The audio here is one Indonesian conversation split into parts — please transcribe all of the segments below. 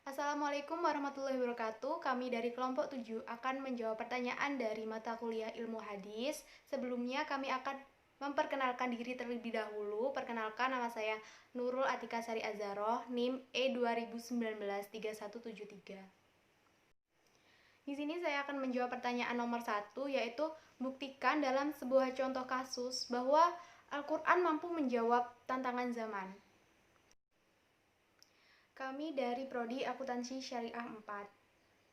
Assalamualaikum warahmatullahi wabarakatuh. Kami dari kelompok 7 akan menjawab pertanyaan dari mata kuliah Ilmu Hadis. Sebelumnya kami akan memperkenalkan diri terlebih dahulu. Perkenalkan, nama saya Nurul Atika Sari Azharoh, NIM E20193173. Di sini saya akan menjawab pertanyaan nomor 1, yaitu buktikan dalam sebuah contoh kasus bahwa Al-Quran mampu menjawab tantangan zaman. Kami dari Prodi Akuntansi Syariah 4.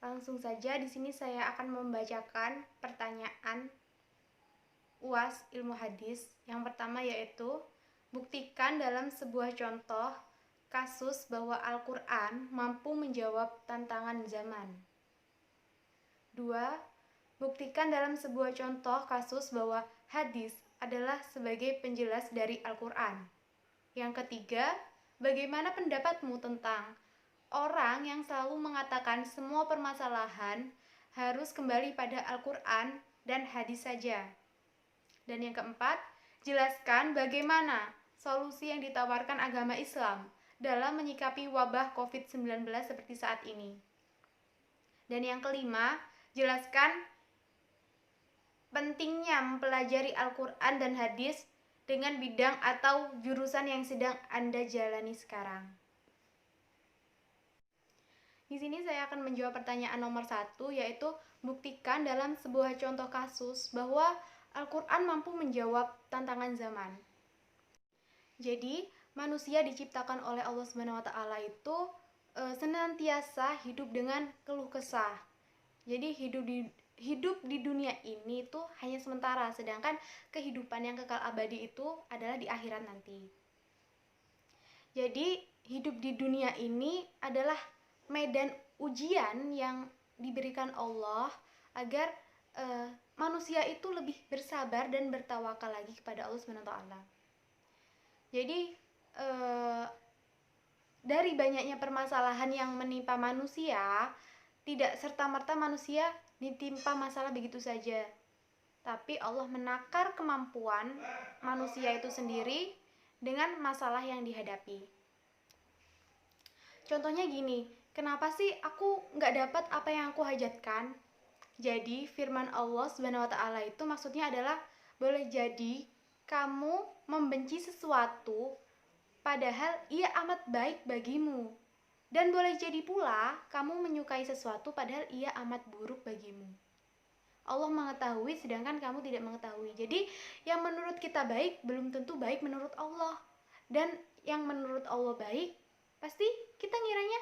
Langsung saja di sini saya akan membacakan pertanyaan UAS Ilmu Hadis. Yang pertama yaitu, buktikan dalam sebuah contoh kasus bahwa Al-Quran mampu menjawab tantangan zaman. 2. Buktikan dalam sebuah contoh kasus bahwa hadis adalah sebagai penjelas dari Al-Quran. Yang ketiga, bagaimana pendapatmu tentang orang yang selalu mengatakan semua permasalahan harus kembali pada Al-Quran dan hadis saja? Dan yang keempat, jelaskan bagaimana solusi yang ditawarkan agama Islam dalam menyikapi wabah COVID-19 seperti saat ini. Dan yang kelima, jelaskan pentingnya mempelajari Al-Quran dan hadis dengan bidang atau jurusan yang sedang Anda jalani sekarang. Di sini saya akan menjawab pertanyaan nomor 1, yaitu buktikan dalam sebuah contoh kasus bahwa Al-Quran mampu menjawab tantangan zaman. Jadi, manusia diciptakan oleh Allah SWT itu senantiasa hidup dengan keluh kesah. Jadi hidup di dunia ini tuh hanya sementara, sedangkan kehidupan yang kekal abadi itu adalah di akhirat nanti. Jadi hidup di dunia ini adalah medan ujian yang diberikan Allah agar manusia itu lebih bersabar dan bertawakal lagi kepada Allah SWT. Jadi dari banyaknya permasalahan yang menimpa manusia, tidak serta-merta manusia ditimpa masalah begitu saja. Tapi Allah menakar kemampuan manusia itu sendiri dengan masalah yang dihadapi. Contohnya gini, kenapa sih aku nggak dapat apa yang aku hajatkan? Jadi firman Allah SWT itu maksudnya adalah, boleh jadi kamu membenci sesuatu padahal ia amat baik bagimu. Dan boleh jadi pula kamu menyukai sesuatu padahal ia amat buruk bagimu. Allah mengetahui sedangkan kamu tidak mengetahui. Jadi yang menurut kita baik belum tentu baik menurut Allah. Dan yang menurut Allah baik, pasti kita ngiranya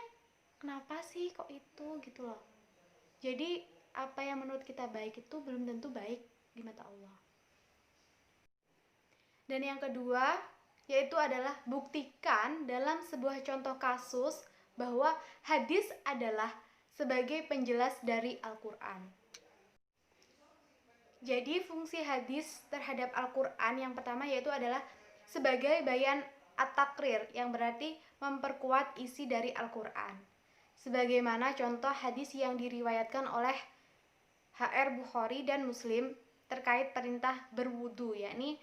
kenapa sih kok itu gitu loh. Jadi apa yang menurut kita baik itu belum tentu baik di mata Allah. Dan yang kedua yaitu adalah buktikan dalam sebuah contoh kasus bahwa hadis adalah sebagai penjelas dari Al-Quran. Jadi fungsi hadis terhadap Al-Quran yang pertama yaitu adalah sebagai bayan at-takrir, yang berarti memperkuat isi dari Al-Quran. Sebagaimana contoh hadis yang diriwayatkan oleh HR Bukhari dan Muslim terkait perintah berwudu, yakni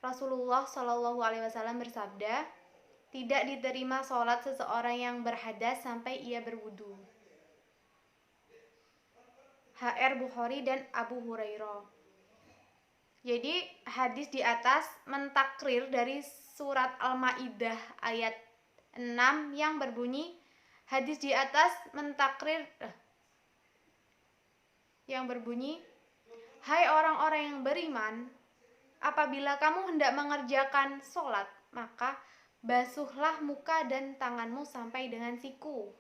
Rasulullah SAW bersabda, tidak diterima sholat seseorang yang berhadas sampai ia berwudu. HR Bukhari dan Abu Hurairah. Jadi hadis di atas mentakrir dari surat Al-Maidah ayat 6 yang berbunyi, hadis di atas mentakrir yang berbunyi, hai orang-orang yang beriman, apabila kamu hendak mengerjakan sholat, maka basuhlah muka dan tanganmu sampai dengan siku,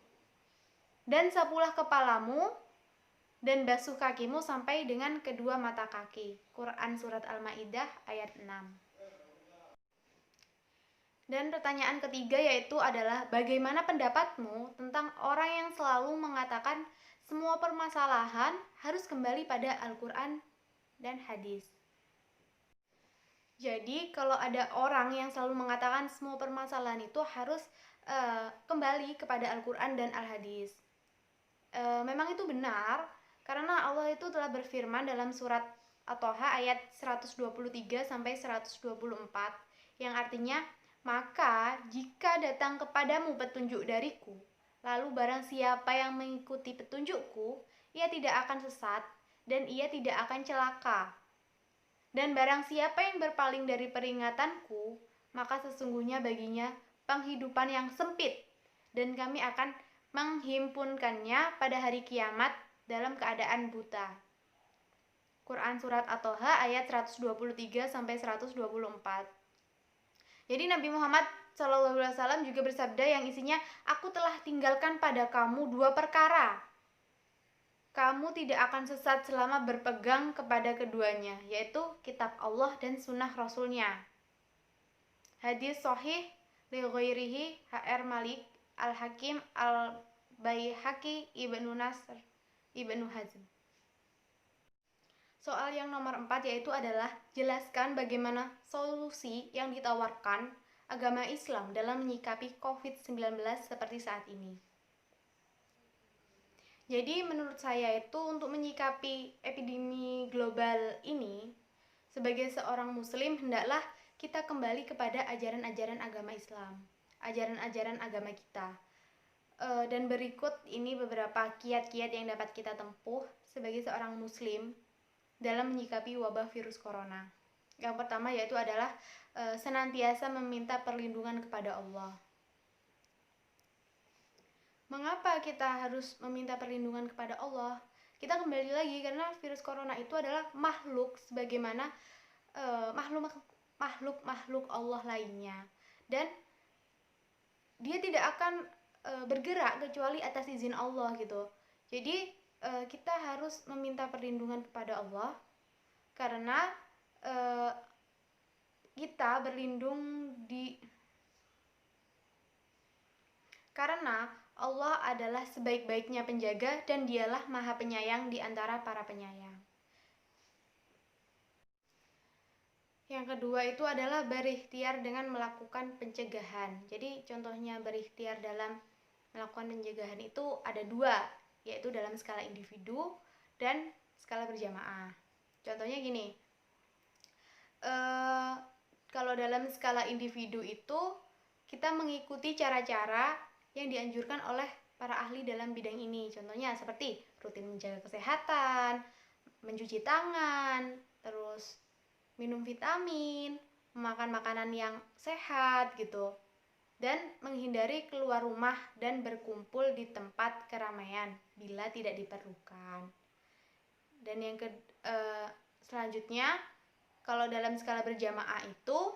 dan sapulah kepalamu, dan basuh kakimu sampai dengan kedua mata kaki. Quran Surat Al-Maidah ayat 6. Dan pertanyaan ketiga yaitu adalah, bagaimana pendapatmu tentang orang yang selalu mengatakan semua permasalahan harus kembali pada Al-Quran dan hadis? Jadi kalau ada orang yang selalu mengatakan semua permasalahan itu harus kembali kepada Al-Quran dan Al-Hadis, memang itu benar, karena Allah itu telah berfirman dalam surat At-Toha ayat 123 sampai 124 yang artinya, maka jika datang kepadamu petunjuk dariku, Lalu barang siapa yang mengikuti petunjukku, ia tidak akan sesat dan ia tidak akan celaka. Dan barang siapa yang berpaling dari peringatanku, maka sesungguhnya baginya penghidupan yang sempit, dan kami akan menghimpunkannya pada hari kiamat dalam keadaan buta. Quran Surat At-Toha ayat 123 sampai 124. Jadi Nabi Muhammad SAW juga bersabda yang isinya, aku telah tinggalkan pada kamu dua perkara. Kamu tidak akan sesat selama berpegang kepada keduanya, yaitu kitab Allah dan sunnah Rasulnya. Hadis sahih li ghairihi HR Malik Al-Hakim Al-Baihaqi Ibnu Nasr Ibnu Hazm. Soal yang nomor 4 yaitu adalah jelaskan bagaimana solusi yang ditawarkan agama Islam dalam menyikapi COVID-19 seperti saat ini. Jadi menurut saya itu untuk menyikapi epidemi global ini, sebagai seorang muslim hendaklah kita kembali kepada ajaran-ajaran agama Islam, ajaran-ajaran agama kita. Dan berikut ini beberapa kiat-kiat yang dapat kita tempuh sebagai seorang muslim dalam menyikapi wabah virus corona. Yang pertama yaitu adalah senantiasa meminta perlindungan kepada Allah. Mengapa kita harus meminta perlindungan kepada Allah? Kita kembali lagi karena virus corona itu adalah makhluk sebagaimana makhluk Allah lainnya, dan dia tidak akan bergerak kecuali atas izin Allah gitu. Jadi kita harus meminta perlindungan kepada Allah karena kita berlindung karena Allah adalah sebaik-baiknya penjaga dan dialah maha penyayang di antara para penyayang. Yang kedua itu adalah berikhtiar dengan melakukan pencegahan. Jadi contohnya berikhtiar dalam melakukan pencegahan itu ada dua, yaitu dalam skala individu dan skala berjamaah. Contohnya gini, kalau dalam skala individu itu kita mengikuti cara-cara yang dianjurkan oleh para ahli dalam bidang ini. Contohnya seperti rutin menjaga kesehatan, mencuci tangan, terus minum vitamin, makan makanan yang sehat gitu, dan menghindari keluar rumah dan berkumpul di tempat keramaian bila tidak diperlukan. Dan yang selanjutnya, kalau dalam skala berjamaah itu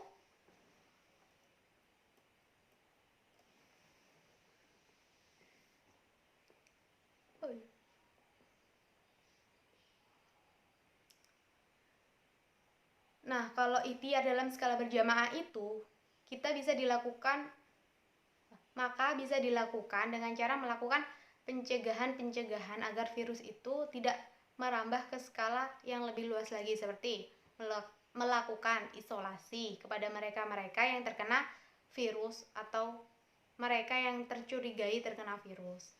kalau ikhtiar dalam skala berjamaah itu bisa dilakukan dengan cara melakukan pencegahan agar virus itu tidak merambah ke skala yang lebih luas lagi, seperti melakukan isolasi kepada mereka-mereka yang terkena virus atau mereka yang tercurigai terkena virus.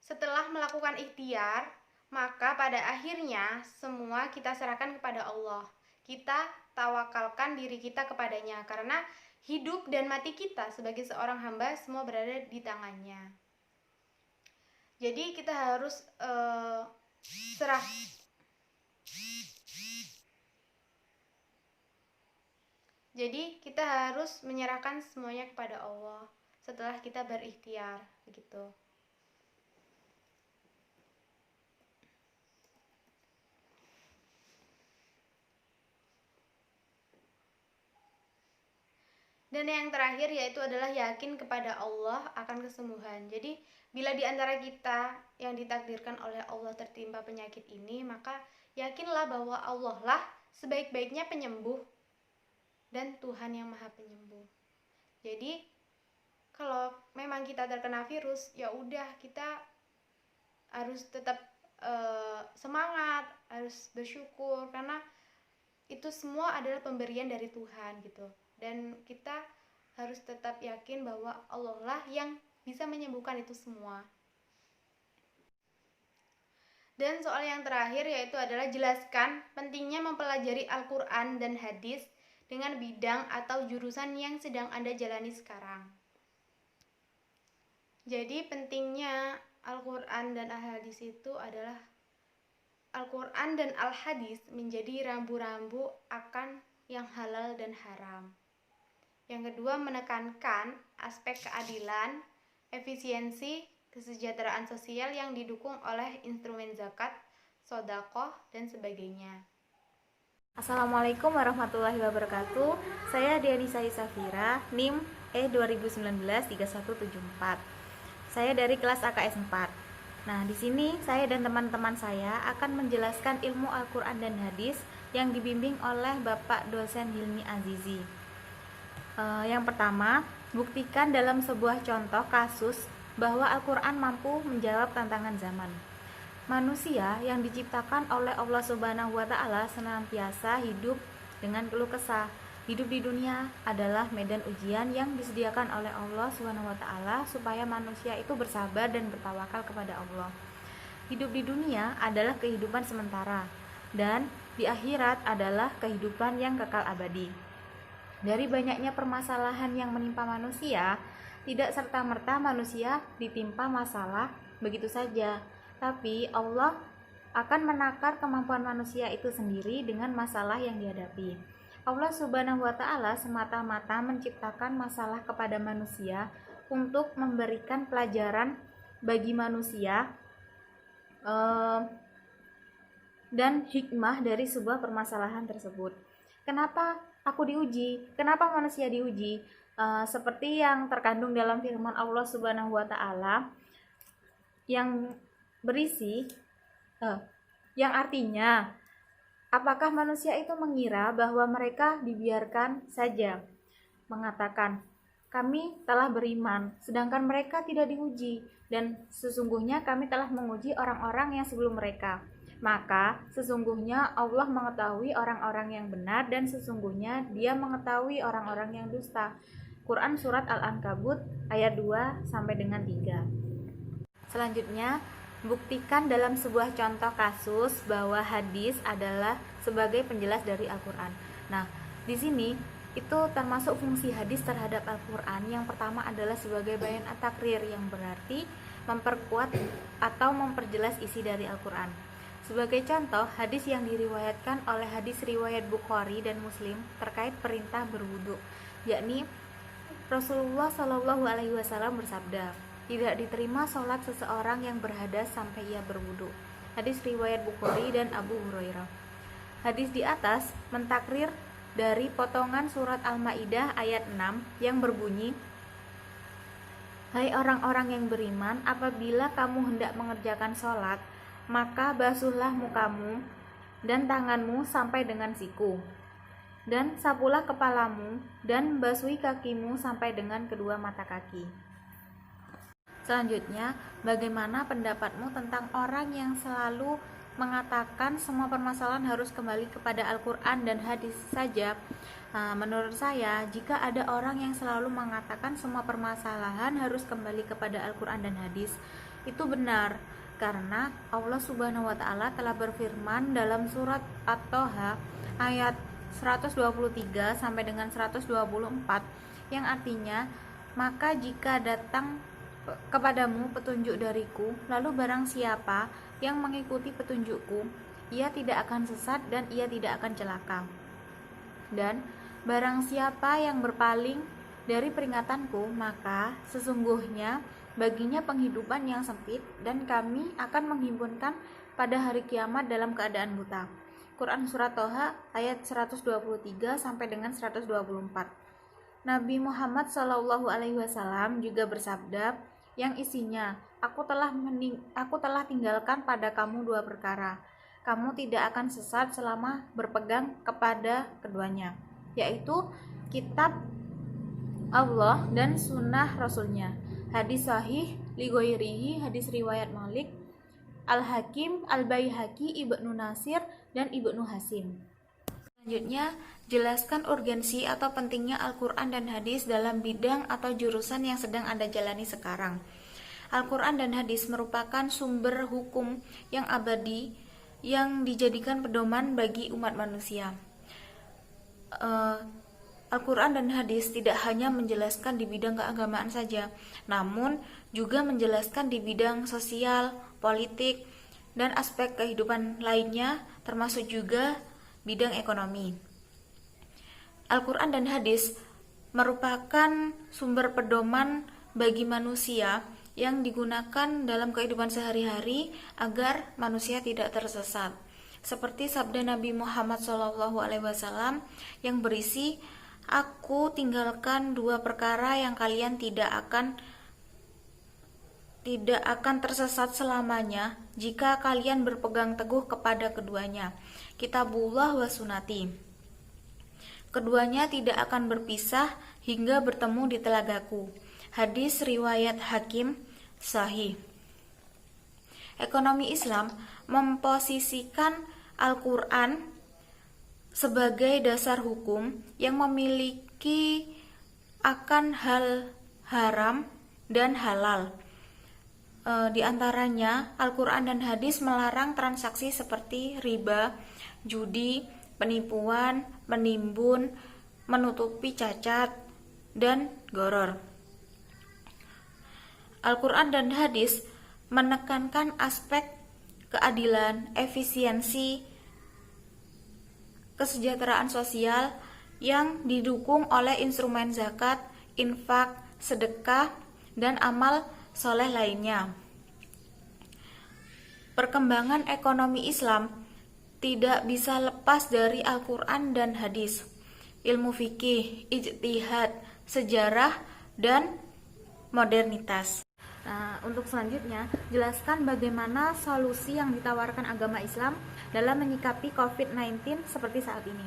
Setelah melakukan ikhtiar, maka pada akhirnya semua kita serahkan kepada Allah. Kita tawakalkan diri kita kepadanya karena hidup dan mati kita sebagai seorang hamba semua berada di tangannya. Jadi kita harus menyerahkan semuanya kepada Allah setelah kita berikhtiar, begitu. Dan yang terakhir yaitu adalah yakin kepada Allah akan kesembuhan. Jadi bila di antara kita yang ditakdirkan oleh Allah tertimpa penyakit ini, maka yakinlah bahwa Allah lah sebaik-baiknya penyembuh dan Tuhan yang maha penyembuh. Jadi kalau memang kita terkena virus, ya udah kita harus tetap semangat, harus bersyukur karena itu semua adalah pemberian dari Tuhan gitu. Dan kita harus tetap yakin bahwa Allah lah yang bisa menyembuhkan itu semua. Dan soal yang terakhir yaitu adalah jelaskan pentingnya mempelajari Al-Quran dan hadis dengan bidang atau jurusan yang sedang Anda jalani sekarang. Jadi pentingnya Al-Quran dan Al-Hadis itu adalah Al-Quran dan Al-Hadis menjadi rambu-rambu akan yang halal dan haram. Yang kedua, menekankan aspek keadilan, efisiensi, kesejahteraan sosial yang didukung oleh instrumen zakat, sedekah, dan sebagainya. Assalamualaikum warahmatullahi wabarakatuh. Saya Dianisa Safira, NIM E2019-3174. Saya dari kelas AKS 4. Nah, di sini saya dan teman-teman saya akan menjelaskan ilmu Al-Quran dan Hadis yang dibimbing oleh Bapak dosen Hilmi Azizi. Yang pertama, buktikan dalam sebuah contoh kasus bahwa Al-Quran mampu menjawab tantangan zaman. Manusia yang diciptakan oleh Allah Subhanahu wa Ta'ala senantiasa hidup dengan keluh kesah. Hidup di dunia adalah medan ujian yang disediakan oleh Allah Subhanahu wa Ta'ala supaya manusia itu bersabar dan bertawakal kepada Allah. Hidup di dunia adalah kehidupan sementara, dan di akhirat adalah kehidupan yang kekal abadi. Dari banyaknya permasalahan yang menimpa manusia, tidak serta-merta manusia ditimpa masalah begitu saja. Tapi Allah akan menakar kemampuan manusia itu sendiri dengan masalah yang dihadapi. Allah Subhanahu wa Ta'ala semata-mata menciptakan masalah kepada manusia untuk memberikan pelajaran bagi manusia dan hikmah dari sebuah permasalahan tersebut. Kenapa aku diuji? Kenapa manusia diuji? Seperti yang terkandung dalam firman Allah Subhanahu wa Ta'ala yang berisi yang artinya, apakah manusia itu mengira bahwa mereka dibiarkan saja? Mengatakan, kami telah beriman, sedangkan mereka tidak diuji, dan sesungguhnya kami telah menguji orang-orang yang sebelum mereka. Maka sesungguhnya Allah mengetahui orang-orang yang benar, dan sesungguhnya Dia mengetahui orang-orang yang dusta. Quran Surat Al-Ankabut ayat 2 sampai dengan 3. Selanjutnya, buktikan dalam sebuah contoh kasus bahwa hadis adalah sebagai penjelas dari Al-Quran. Nah, di sini itu termasuk fungsi hadis terhadap Al-Quran. Yang pertama adalah sebagai bayan at-takrir, yang berarti memperkuat atau memperjelas isi dari Al-Quran. Sebagai contoh, hadis yang diriwayatkan oleh hadis riwayat Bukhari dan Muslim terkait perintah berwudu, yakni Rasulullah Shallallahu Alaihi Wasallam bersabda, tidak diterima sholat seseorang yang berhadas sampai ia berwudu. Hadis riwayat Bukhari dan Abu Hurairah. Hadis di atas mentakrir dari potongan surat Al-Maidah ayat 6 yang berbunyi, hai orang-orang yang beriman, apabila kamu hendak mengerjakan sholat, maka basuhlah mukamu dan tanganmu sampai dengan siku, dan sapulah kepalamu dan basuhi kakimu sampai dengan kedua mata kaki. Selanjutnya, bagaimana pendapatmu tentang orang yang selalu mengatakan semua permasalahan harus kembali kepada Al-Quran dan hadis saja? Menurut saya, jika ada orang yang selalu mengatakan semua permasalahan harus kembali kepada Al-Quran dan hadis, itu benar, karena Allah Subhanahu wa Ta'ala telah berfirman dalam surat At-Toha ayat 123 sampai dengan 124 yang artinya, maka jika datang kepadamu petunjuk dariku, lalu barang siapa yang mengikuti petunjukku, ia tidak akan sesat dan ia tidak akan celaka. Dan barang siapa yang berpaling dari peringatanku, maka sesungguhnya baginya penghidupan yang sempit, dan kami akan menghimpunkan pada hari kiamat dalam keadaan buta. Quran Surat Toha ayat 123 sampai dengan 124. Nabi Muhammad SAW juga bersabda yang isinya, aku telah tinggalkan pada kamu dua perkara. Kamu tidak akan sesat selama berpegang kepada keduanya, yaitu kitab Allah dan sunnah Rasulnya. Hadis sahih li ghairihi, hadis riwayat Malik, Al-Hakim, Al-Baihaqi, Ibnu Nasir, dan Ibnu Hasim. Selanjutnya, jelaskan urgensi atau pentingnya Al-Quran dan hadis dalam bidang atau jurusan yang sedang Anda jalani sekarang. Al-Quran dan hadis merupakan sumber hukum yang abadi yang dijadikan pedoman bagi umat manusia. Al-Quran dan hadis tidak hanya menjelaskan di bidang keagamaan saja, namun juga menjelaskan di bidang sosial, politik, dan aspek kehidupan lainnya, termasuk juga bidang ekonomi. Al-Quran dan hadis merupakan sumber pedoman bagi manusia yang digunakan dalam kehidupan sehari-hari agar manusia tidak tersesat. Seperti sabda Nabi Muhammad SAW yang berisi, "Aku tinggalkan dua perkara yang kalian tidak akan tersesat selamanya jika kalian berpegang teguh kepada keduanya, Kitabullah wa Sunnati. Keduanya tidak akan berpisah hingga bertemu di telagaku." Hadis riwayat Hakim, sahih. Ekonomi Islam memposisikan Al-Quran sebagai dasar hukum yang memiliki akan hal haram dan halal. Di antaranya, Al-Quran dan hadis melarang transaksi seperti riba, judi, penipuan, menimbun, menutupi cacat, dan gharar. Al-Quran dan hadis menekankan aspek keadilan, efisiensi, kesejahteraan sosial yang didukung oleh instrumen zakat, infak, sedekah, dan amal soleh lainnya. Perkembangan ekonomi Islam tidak bisa lepas dari Al-Quran dan hadis, ilmu fikih, ijtihad, sejarah, dan modernitas. Nah, untuk selanjutnya, jelaskan bagaimana solusi yang ditawarkan agama Islam dalam menyikapi COVID-19 seperti saat ini.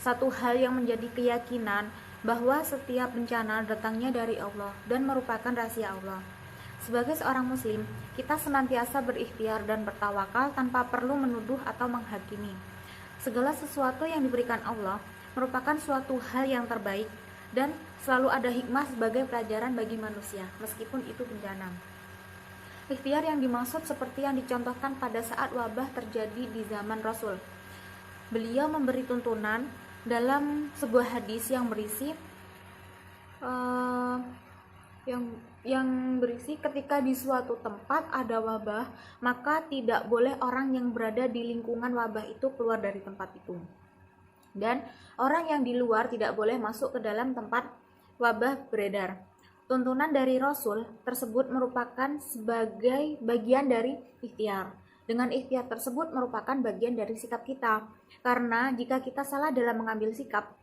Satu hal yang menjadi keyakinan bahwa setiap bencana datangnya dari Allah dan merupakan rahasia Allah. Sebagai seorang muslim, kita senantiasa berikhtiar dan bertawakal tanpa perlu menuduh atau menghakimi. Segala sesuatu yang diberikan Allah merupakan suatu hal yang terbaik dan selalu ada hikmah sebagai pelajaran bagi manusia, meskipun itu bencana. Ikhtiar yang dimaksud seperti yang dicontohkan pada saat wabah terjadi di zaman Rasul. Beliau memberi tuntunan dalam sebuah hadis yang berisi ketika di suatu tempat ada wabah, maka tidak boleh orang yang berada di lingkungan wabah itu keluar dari tempat itu. Dan orang yang di luar tidak boleh masuk ke dalam tempat wabah beredar. Tuntunan dari Rasul tersebut merupakan sebagai bagian dari ikhtiar. Dengan ikhtiar tersebut merupakan bagian dari sikap kita. Karena jika kita salah dalam mengambil sikap,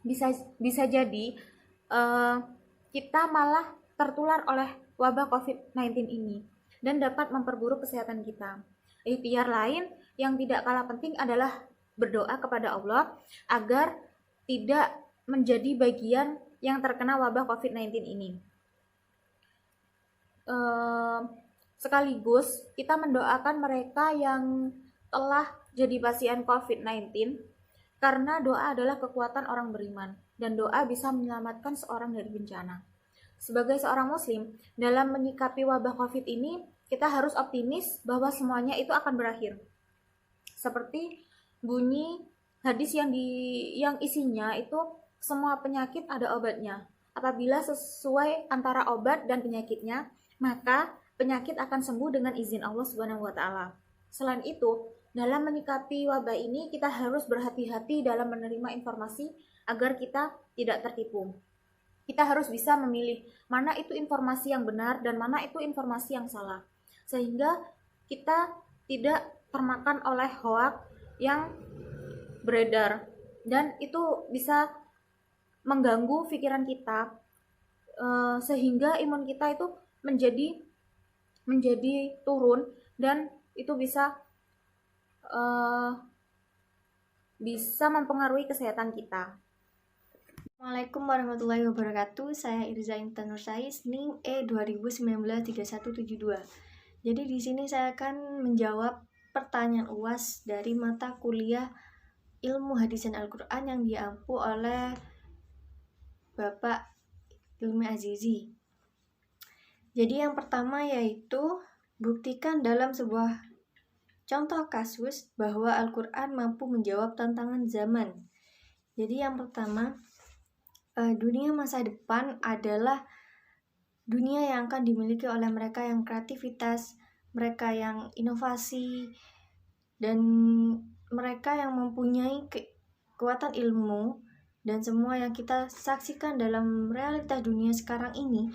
bisa jadi kita malah tertular oleh wabah COVID-19 ini dan dapat memperburuk kesehatan kita. Ikhtiar lain yang tidak kalah penting adalah berdoa kepada Allah agar tidak menjadi bagian yang terkena wabah COVID-19 ini. Sekaligus kita mendoakan mereka yang telah jadi pasien COVID-19, karena doa adalah kekuatan orang beriman dan doa bisa menyelamatkan seorang dari bencana. Sebagai seorang muslim, dalam menyikapi wabah COVID ini, kita harus optimis bahwa semuanya itu akan berakhir. Seperti bunyi hadis yang isinya itu semua penyakit ada obatnya. Apabila sesuai antara obat dan penyakitnya, maka penyakit akan sembuh dengan izin Allah Subhanahu wa taala. Selain itu, dalam menyikapi wabah ini kita harus berhati-hati dalam menerima informasi agar kita tidak tertipu. Kita harus bisa memilih mana itu informasi yang benar dan mana itu informasi yang salah, sehingga kita tidak termakan oleh hoak yang beredar dan itu bisa mengganggu pikiran kita, sehingga imun kita itu menjadi turun dan itu bisa mempengaruhi kesehatan kita. Assalamualaikum warahmatullahi wabarakatuh. Saya Irza Intan Nursais, NIM E20193172. Jadi di sini saya akan menjawab pertanyaan UAS dari mata kuliah Ilmu Hadis dan Al-Quran yang diampu oleh Bapak Ilmi Azizi. Jadi yang pertama yaitu buktikan dalam sebuah contoh kasus bahwa Al-Quran mampu menjawab tantangan zaman. Jadi yang pertama, dunia masa depan adalah dunia yang akan dimiliki oleh mereka yang kreativitas, mereka yang inovasi, dan mereka yang mempunyai kekuatan ilmu. Dan semua yang kita saksikan dalam realitas dunia sekarang ini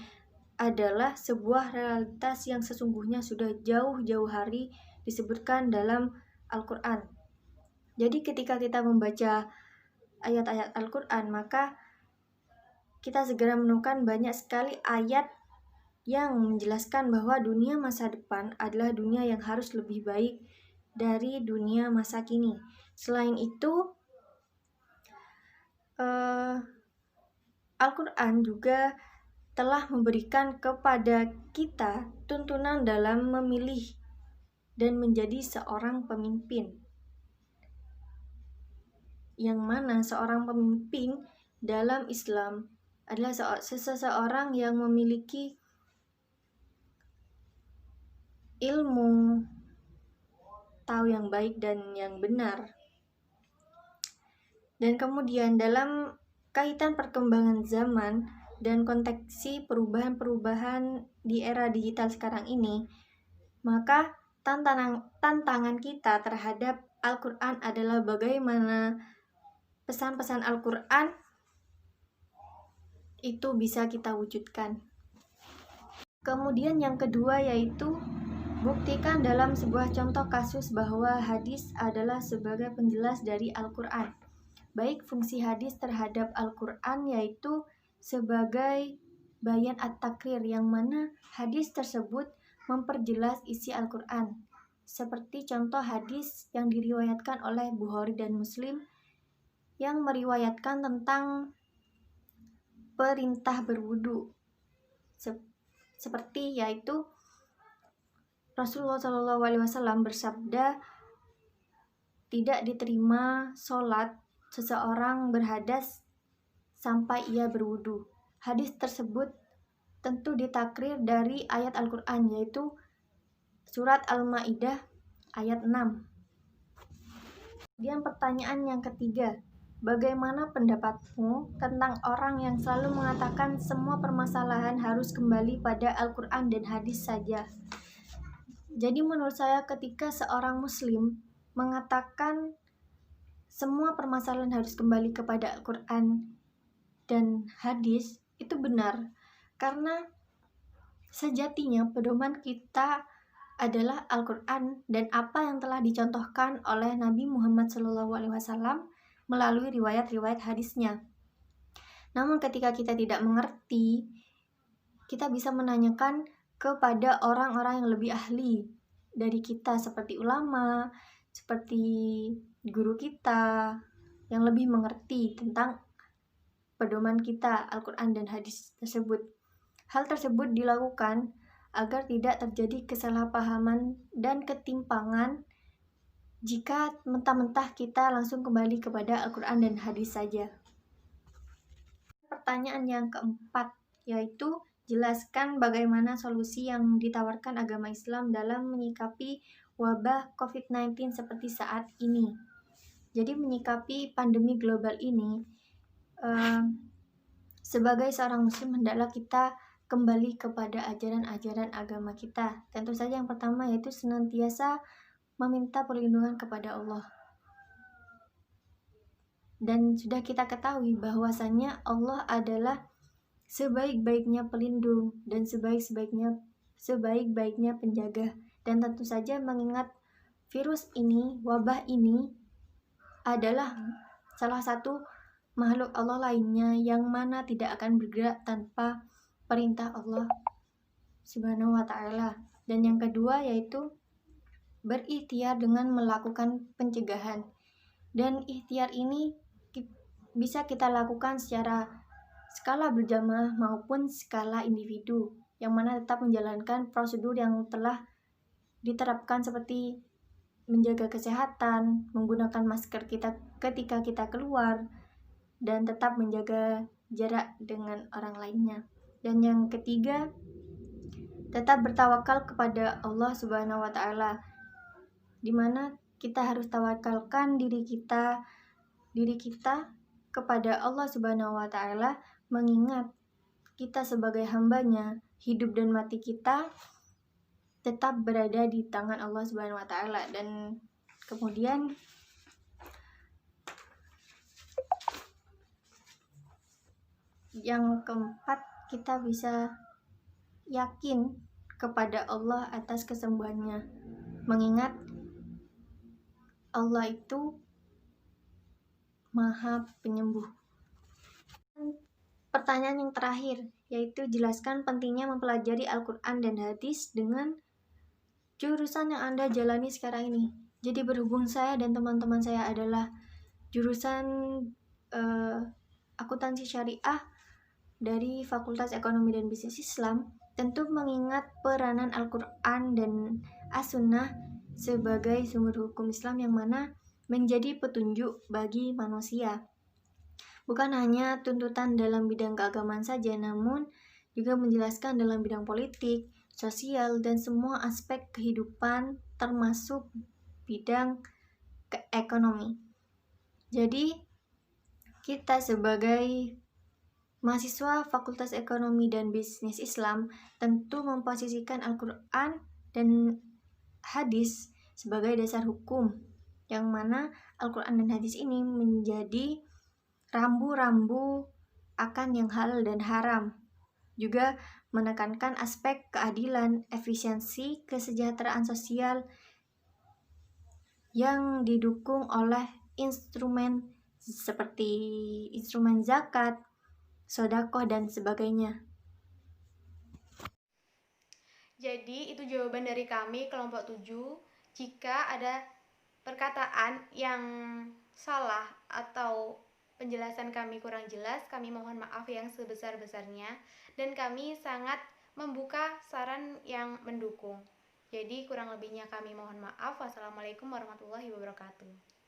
adalah sebuah realitas yang sesungguhnya sudah jauh-jauh hari disebutkan dalam Al-Quran. Jadi ketika kita membaca ayat-ayat Al-Quran, maka kita segera menemukan banyak sekali ayat yang menjelaskan bahwa dunia masa depan adalah dunia yang harus lebih baik dari dunia masa kini. Selain itu, Al-Quran juga telah memberikan kepada kita tuntunan dalam memilih dan menjadi seorang pemimpin. Yang mana seorang pemimpin dalam Islam adalah seseorang yang memiliki ilmu, tahu yang baik dan yang benar. Dan kemudian dalam kaitan perkembangan zaman dan konteks perubahan-perubahan di era digital sekarang ini, maka tantangan kita terhadap Al-Quran adalah bagaimana pesan-pesan Al-Quran itu bisa kita wujudkan. Kemudian yang kedua yaitu buktikan dalam sebuah contoh kasus bahwa hadis adalah sebagai penjelas dari Al-Quran. Baik fungsi hadis terhadap Al-Quran yaitu sebagai bayan at-takrir, yang mana hadis tersebut memperjelas isi Al-Quran. Seperti contoh hadis yang diriwayatkan oleh Bukhari dan Muslim yang meriwayatkan tentang perintah berwudu. Seperti yaitu Rasulullah SAW bersabda, tidak diterima sholat seseorang berhadas sampai ia berwudu. Hadis tersebut tentu ditakrir dari ayat Al-Quran, yaitu surat Al-Ma'idah ayat 6. Kemudian pertanyaan yang ketiga, bagaimana pendapatmu tentang orang yang selalu mengatakan semua permasalahan harus kembali pada Al-Quran dan hadis saja? Jadi menurut saya ketika seorang muslim mengatakan semua permasalahan harus kembali kepada Al-Quran dan hadis, itu benar. Karena sejatinya pedoman kita adalah Al-Quran dan apa yang telah dicontohkan oleh Nabi Muhammad SAW melalui riwayat-riwayat hadisnya. Namun ketika kita tidak mengerti, kita bisa menanyakan kepada orang-orang yang lebih ahli dari kita, seperti ulama, seperti guru kita yang lebih mengerti tentang pedoman kita, Al-Quran dan hadis tersebut. Hal tersebut dilakukan agar tidak terjadi kesalahpahaman dan ketimpangan jika mentah-mentah kita langsung kembali kepada Al-Quran dan hadis saja. Pertanyaan yang keempat yaitu jelaskan bagaimana solusi yang ditawarkan agama Islam dalam menyikapi wabah COVID-19 seperti saat ini. Jadi menyikapi pandemi global ini, sebagai seorang muslim hendaklah kita kembali kepada ajaran-ajaran agama kita. Tentu saja yang pertama yaitu senantiasa meminta perlindungan kepada Allah. Dan sudah kita ketahui bahwasannya Allah adalah sebaik-baiknya pelindung dan sebaik-baiknya penjaga. Dan tentu saja mengingat virus ini, wabah ini adalah salah satu makhluk Allah lainnya yang mana tidak akan bergerak tanpa perintah Allah Subhanahu wa ta'ala. Dan yang kedua yaitu berikhtiar dengan melakukan pencegahan. Dan ikhtiar ini bisa kita lakukan secara skala berjamaah maupun skala individu, yang mana tetap menjalankan prosedur yang telah diterapkan seperti menjaga kesehatan, menggunakan masker kita ketika kita keluar, dan tetap menjaga jarak dengan orang lainnya. Dan yang ketiga, tetap bertawakal kepada Allah Subhanahu wa ta'ala, di mana kita harus tawakalkan diri kita kepada Allah Subhanahu wa ta'ala, mengingat kita sebagai hambanya, hidup dan mati kita tetap berada di tangan Allah Subhanahu wa Ta'ala. Dan kemudian yang keempat, kita bisa yakin kepada Allah atas kesembuhannya, mengingat Allah itu Maha Penyembuh. Pertanyaan yang terakhir, yaitu jelaskan pentingnya mempelajari Al-Quran dan hadis dengan jurusan yang Anda jalani sekarang ini. Jadi berhubung saya dan teman-teman saya adalah jurusan akuntansi syariah dari Fakultas Ekonomi dan Bisnis Islam, tentu mengingat peranan Al-Quran dan As-Sunnah sebagai sumber hukum Islam yang mana menjadi petunjuk bagi manusia. Bukan hanya tuntutan dalam bidang keagamaan saja, namun juga menjelaskan dalam bidang politik, sosial, dan semua aspek kehidupan termasuk bidang ekonomi. Jadi, kita sebagai mahasiswa Fakultas Ekonomi dan Bisnis Islam tentu memposisikan Al-Quran dan hadis sebagai dasar hukum, yang mana Al-Quran dan hadis ini menjadi rambu-rambu akan yang halal dan haram. Juga menekankan aspek keadilan, efisiensi, kesejahteraan sosial yang didukung oleh instrumen seperti instrumen zakat, sedekah, dan sebagainya. Jadi itu jawaban dari kami kelompok 7. Jika ada perkataan yang salah atau penjelasan kami kurang jelas, kami mohon maaf yang sebesar-besarnya, dan kami sangat membuka saran yang mendukung. Jadi kurang lebihnya kami mohon maaf. Wassalamualaikum warahmatullahi wabarakatuh.